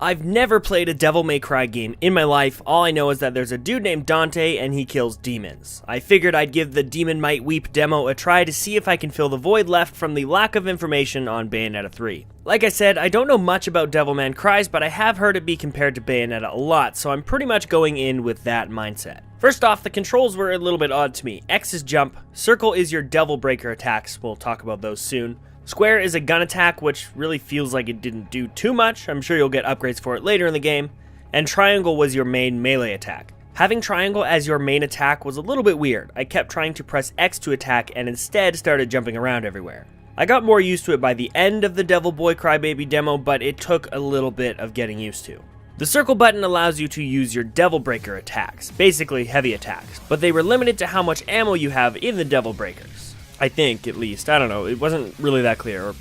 I've never played a Devil May Cry game in my life. All I know is that there's a dude named Dante and he kills demons. I figured I'd give the Demon Might Weep demo a try to see if I can fill the void left from the lack of information on Bayonetta 3. Like I said, I don't know much about Devil May Cry, but I have heard it be compared to Bayonetta a lot, so I'm pretty much going in with that mindset. First off, the controls were a little bit odd to me. X is jump, circle is your Devil Breaker attacks, we'll talk about those soon. Square is a gun attack, which really feels like it didn't do too much. I'm sure you'll get upgrades for it later in the game. And triangle was your main melee attack. Having triangle as your main attack was a little bit weird. I kept trying to press X to attack and instead started jumping around everywhere. I got more used to it by the end of the Devil Boy Crybaby demo, but it took a little bit of getting used to. The circle button allows you to use your Devil Breaker attacks, basically heavy attacks, but they were limited to how much ammo you have in the Devil Breakers. I think, at least. I don't know. It wasn't really that clear. Or,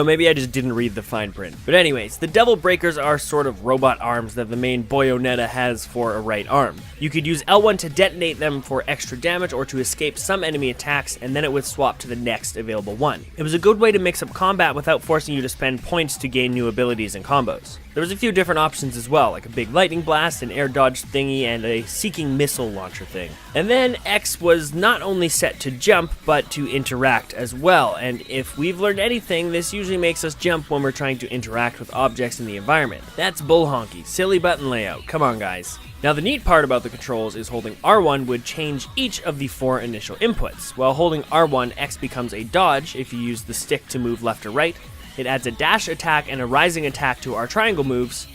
maybe I just didn't read the fine print. But anyways, the Devil Breakers are sort of robot arms that the main BOYonetta has for a right arm. You could use L1 to detonate them for extra damage or to escape some enemy attacks, and then it would swap to the next available one. It was a good way to mix up combat without forcing you to spend points to gain new abilities and combos. There was a few different options as well, like a big lightning blast, an air dodge thingy, and a seeking missile launcher thing. And then X was not only set to jump, but to interact as well, and if we've learned anything, this usually makes us jump when we're trying to interact with objects in the environment. That's bull honky, silly button layout, come on guys. Now the neat part about the controls is holding R1 would change each of the 4 initial inputs. While holding R1, X becomes a dodge if you use the stick to move left or right. It adds a dash attack and a rising attack to our triangle moves.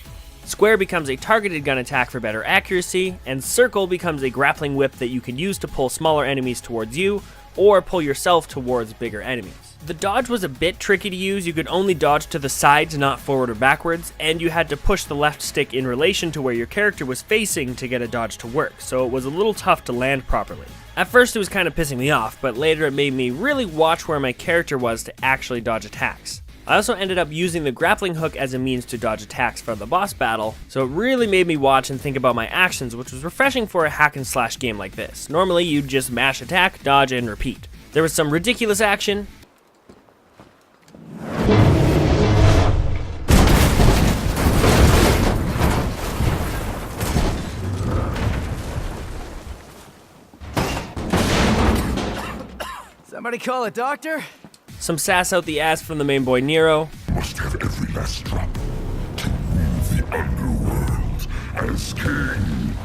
Square becomes a targeted gun attack for better accuracy, and circle becomes a grappling whip that you can use to pull smaller enemies towards you, or pull yourself towards bigger enemies. The dodge was a bit tricky to use. You could only dodge to the sides, not forward or backwards, and you had to push the left stick in relation to where your character was facing to get a dodge to work, so it was a little tough to land properly. At first it was kind of pissing me off, but later it made me really watch where my character was to actually dodge attacks. I also ended up using the grappling hook as a means to dodge attacks for the boss battle, so it really made me watch and think about my actions, which was refreshing for a hack and slash game like this. Normally you'd just mash attack, dodge, and repeat. There was some ridiculous action. Somebody call a doctor? Some sass out the ass from the main boy Nero. Must have every last drop to rule the underworld as king.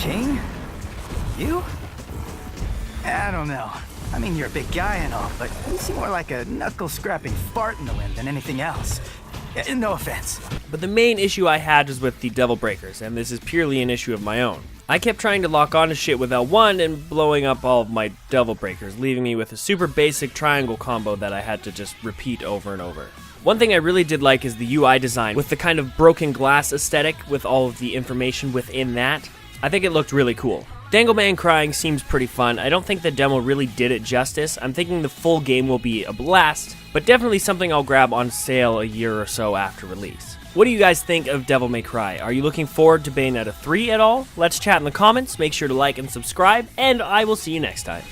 King? You? I don't know. I mean, you're a big guy and all, but you seem more like a knuckle-scrapping fart in the wind than anything else. No offense. But the main issue I had was with the Devil Breakers, and this is purely an issue of my own. I kept trying to lock onto shit with L1 and blowing up all of my Devil Breakers, leaving me with a super basic triangle combo that I had to just repeat over and over. One thing I really did like is the UI design, with the kind of broken glass aesthetic with all of the information within that. I think it looked really cool. Dangleman crying seems pretty fun. I don't think the demo really did it justice. I'm thinking the full game will be a blast, but definitely something I'll grab on sale a year or so after release. What do you guys think of Devil May Cry? Are you looking forward to Bayonetta 3 at all? Let's chat in the comments, make sure to like and subscribe, and I will see you next time.